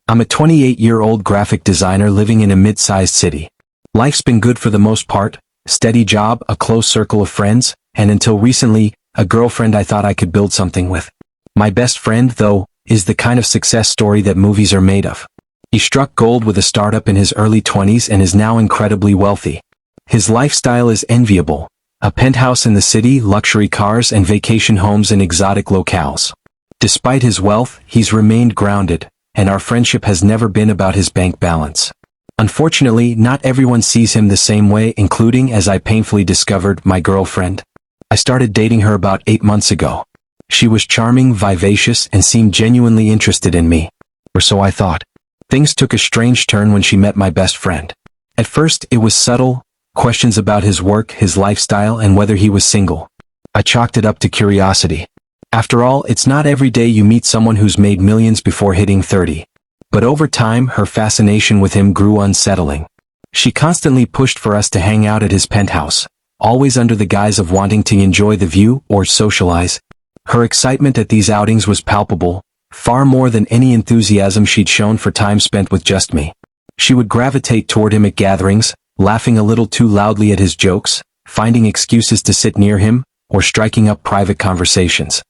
I'm a 28-year-old graphic designer living in a mid-sized city. Life's been good for the most part, steady job, a close circle of friends, and until recently, a girlfriend I thought I could build something with. My best friend, though, is the kind of success story that movies are made of. He struck gold with a startup in his early 20s and is now incredibly wealthy. His lifestyle is enviable. A penthouse in the city, luxury cars, and vacation homes in exotic locales. Despite his wealth, he's remained grounded, and our friendship has never been about his bank balance. Unfortunately, not everyone sees him the same way, including, as I painfully discovered, my girlfriend. I started dating her about 8 months ago. She was charming, vivacious, and seemed genuinely interested in me. Or so I thought. Things took a strange turn when she met my best friend. At first, it was subtle, questions about his work, his lifestyle, and whether he was single. I chalked it up to curiosity. After all, it's not every day you meet someone who's made millions before hitting 30. But over time, her fascination with him grew unsettling. She constantly pushed for us to hang out at his penthouse, always under the guise of wanting to enjoy the view or socialize. Her excitement at these outings was palpable, far more than any enthusiasm she'd shown for time spent with just me. She would gravitate toward him at gatherings, laughing a little too loudly at his jokes, finding excuses to sit near him, or striking up private conversations.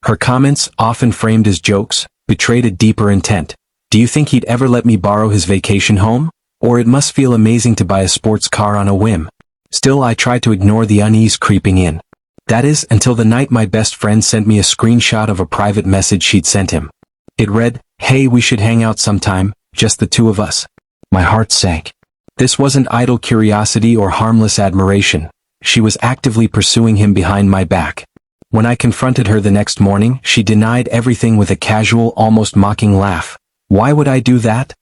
Her comments, often framed as jokes, betrayed a deeper intent. Do you think he'd ever let me borrow his vacation home? Or it must feel amazing to buy a sports car on a whim. Still, I tried to ignore the unease creeping in. That is, until the night my best friend sent me a screenshot of a private message she'd sent him. It read, "Hey, we should hang out sometime, just the two of us." My heart sank. This wasn't idle curiosity or harmless admiration. She was actively pursuing him behind my back. When I confronted her the next morning, she denied everything with a casual, almost mocking laugh. Why would I do that?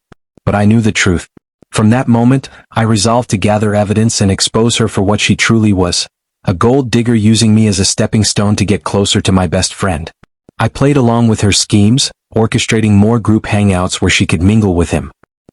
But I knew the truth. From that moment, I resolved to gather evidence and expose her for what she truly was. A gold digger using me as a stepping stone to get closer to my best friend. I played along with her schemes, orchestrating more group hangouts where she could mingle with him.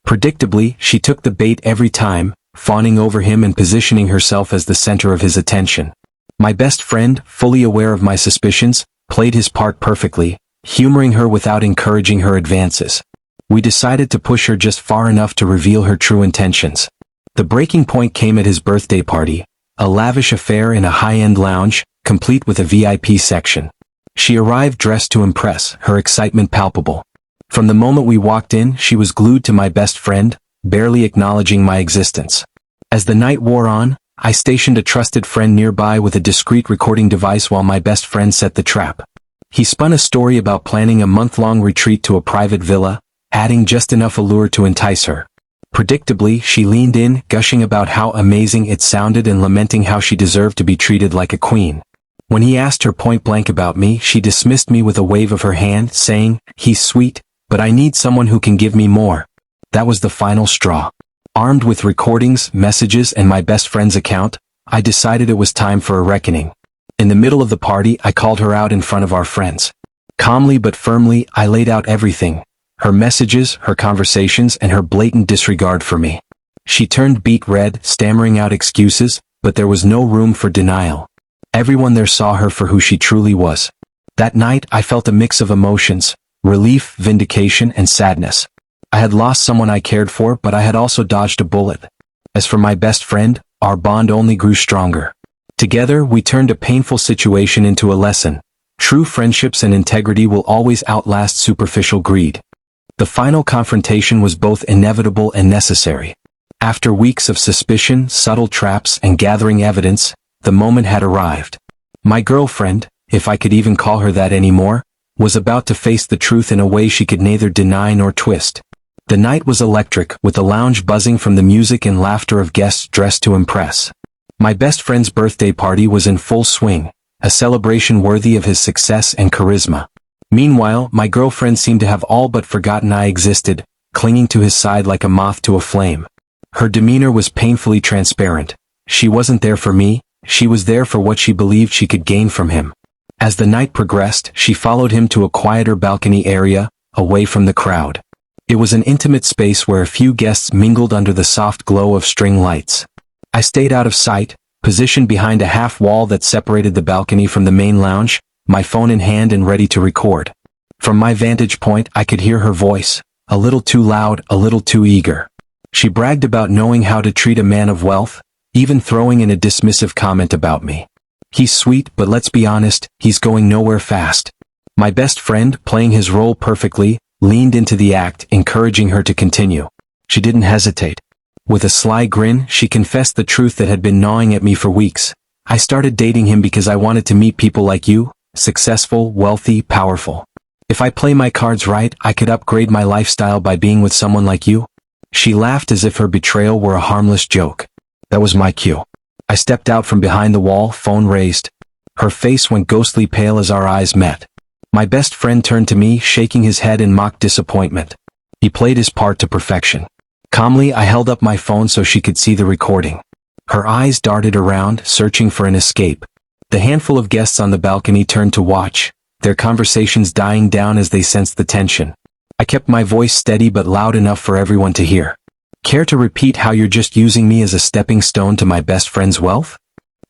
Predictably, she took the bait every time, fawning over him and positioning herself as the center of his attention. My best friend, fully aware of my suspicions, played his part perfectly, humoring her without encouraging her advances. We decided to push her just far enough to reveal her true intentions. The breaking point came at his birthday party, a lavish affair in a high-end lounge, complete with a VIP section. She arrived dressed to impress, her excitement palpable. From the moment we walked in, she was glued to my best friend, barely acknowledging my existence. As the night wore on, I stationed a trusted friend nearby with a discreet recording device while my best friend set the trap. He spun a story about planning a month-long retreat to a private villa, adding just enough allure to entice her. Predictably, she leaned in, gushing about how amazing it sounded and lamenting how she deserved to be treated like a queen. When he asked her point-blank about me, she dismissed me with a wave of her hand, saying, "He's sweet, but I need someone who can give me more." That was the final straw. Armed with recordings, messages, and my best friend's account, I decided it was time for a reckoning. In the middle of the party, I called her out in front of our friends. Calmly but firmly, I laid out everything. Her messages, her conversations, and her blatant disregard for me. She turned beet red, stammering out excuses, but there was no room for denial. Everyone there saw her for who she truly was. That night, I felt a mix of emotions, relief, vindication, and sadness. I had lost someone I cared for, but I had also dodged a bullet. As for my best friend, our bond only grew stronger. Together, we turned a painful situation into a lesson. True friendships and integrity will always outlast superficial greed. The final confrontation was both inevitable and necessary. After weeks of suspicion, subtle traps, and gathering evidence, the moment had arrived. My girlfriend, if I could even call her that anymore, was about to face the truth in a way she could neither deny nor twist. The night was electric, with the lounge buzzing from the music and laughter of guests dressed to impress. My best friend's birthday party was in full swing, a celebration worthy of his success and charisma. Meanwhile, my girlfriend seemed to have all but forgotten I existed, clinging to his side like a moth to a flame. Her demeanor was painfully transparent. She wasn't there for me, she was there for what she believed she could gain from him. As the night progressed, she followed him to a quieter balcony area, away from the crowd. It was an intimate space where a few guests mingled under the soft glow of string lights. I stayed out of sight, positioned behind a half wall that separated the balcony from the main lounge, my phone in hand and ready to record. From my vantage point, I could hear her voice, a little too loud, a little too eager. She bragged about knowing how to treat a man of wealth, even throwing in a dismissive comment about me. He's sweet, but let's be honest, he's going nowhere fast. My best friend, playing his role perfectly, leaned into the act, encouraging her to continue. She didn't hesitate. With a sly grin, she confessed the truth that had been gnawing at me for weeks. I started dating him because I wanted to meet people like you, successful, wealthy, powerful. If I play my cards right, I could upgrade my lifestyle by being with someone like you. She laughed as if her betrayal were a harmless joke. That was my cue. I stepped out from behind the wall, phone raised. Her face went ghostly pale as our eyes met. My best friend turned to me, shaking his head in mock disappointment. He played his part to perfection. Calmly, I held up my phone so she could see the recording. Her eyes darted around, searching for an escape. The handful of guests on the balcony turned to watch, their conversations dying down as they sensed the tension. I kept my voice steady but loud enough for everyone to hear. Care to repeat how you're just using me as a stepping stone to my best friend's wealth?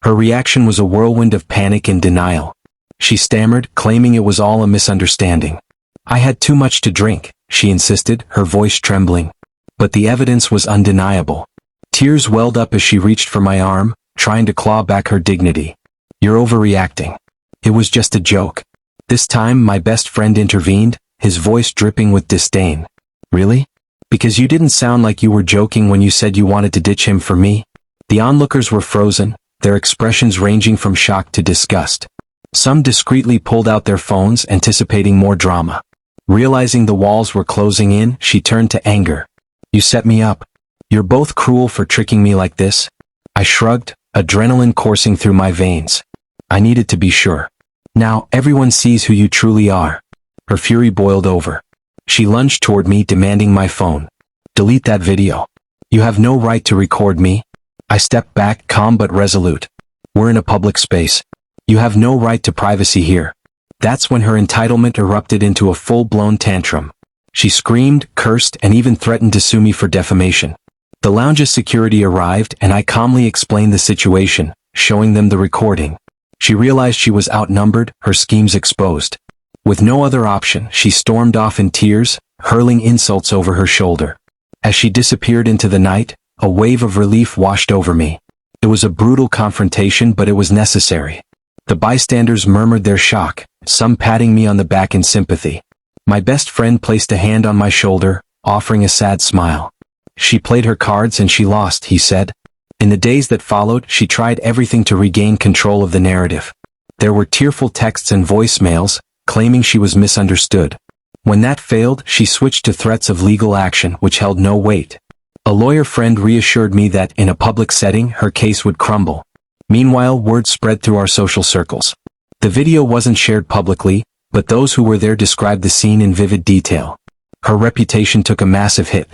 Her reaction was a whirlwind of panic and denial. She stammered, claiming it was all a misunderstanding. I had too much to drink, she insisted, her voice trembling. But the evidence was undeniable. Tears welled up as she reached for my arm, trying to claw back her dignity. You're overreacting. It was just a joke. This time my best friend intervened, his voice dripping with disdain. Really? Because you didn't sound like you were joking when you said you wanted to ditch him for me? The onlookers were frozen, their expressions ranging from shock to disgust. Some discreetly pulled out their phones, anticipating more drama. Realizing the walls were closing in, she turned to anger. You set me up. You're both cruel for tricking me like this. I shrugged, adrenaline coursing through my veins. I needed to be sure. Now, everyone sees who you truly are. Her fury boiled over. She lunged toward me, demanding my phone. Delete that video. You have no right to record me. I stepped back, calm but resolute. We're in a public space. You have no right to privacy here. That's when her entitlement erupted into a full-blown tantrum. She screamed, cursed, and even threatened to sue me for defamation. The lounge's security arrived, and I calmly explained the situation, showing them the recording. She realized she was outnumbered, her schemes exposed. With no other option, she stormed off in tears, hurling insults over her shoulder. As she disappeared into the night, a wave of relief washed over me. It was a brutal confrontation, but it was necessary. The bystanders murmured their shock, some patting me on the back in sympathy. My best friend placed a hand on my shoulder, offering a sad smile. She played her cards and she lost, he said. In the days that followed, she tried everything to regain control of the narrative. There were tearful texts and voicemails, claiming she was misunderstood. When that failed, she switched to threats of legal action, which held no weight. A lawyer friend reassured me that, in a public setting, her case would crumble. Meanwhile, word spread through our social circles. The video wasn't shared publicly, but those who were there described the scene in vivid detail. Her reputation took a massive hit.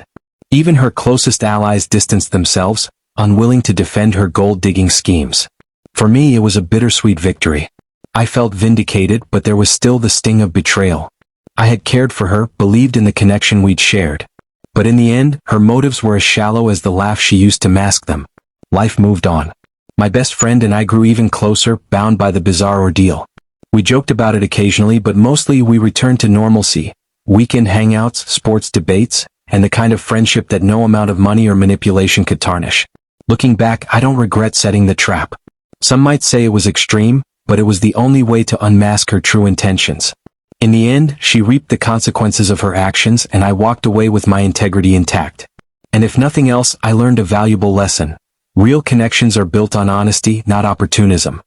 Even her closest allies distanced themselves, unwilling to defend her gold-digging schemes. For me, it was a bittersweet victory. I felt vindicated, but there was still the sting of betrayal. I had cared for her, believed in the connection we'd shared. But in the end, her motives were as shallow as the laugh she used to mask them. Life moved on. My best friend and I grew even closer, bound by the bizarre ordeal. We joked about it occasionally, but mostly we returned to normalcy. Weekend hangouts, sports debates, and the kind of friendship that no amount of money or manipulation could tarnish. Looking back, I don't regret setting the trap. Some might say it was extreme, but it was the only way to unmask her true intentions. In the end, she reaped the consequences of her actions, and I walked away with my integrity intact. And if nothing else, I learned a valuable lesson. Real connections are built on honesty, not opportunism.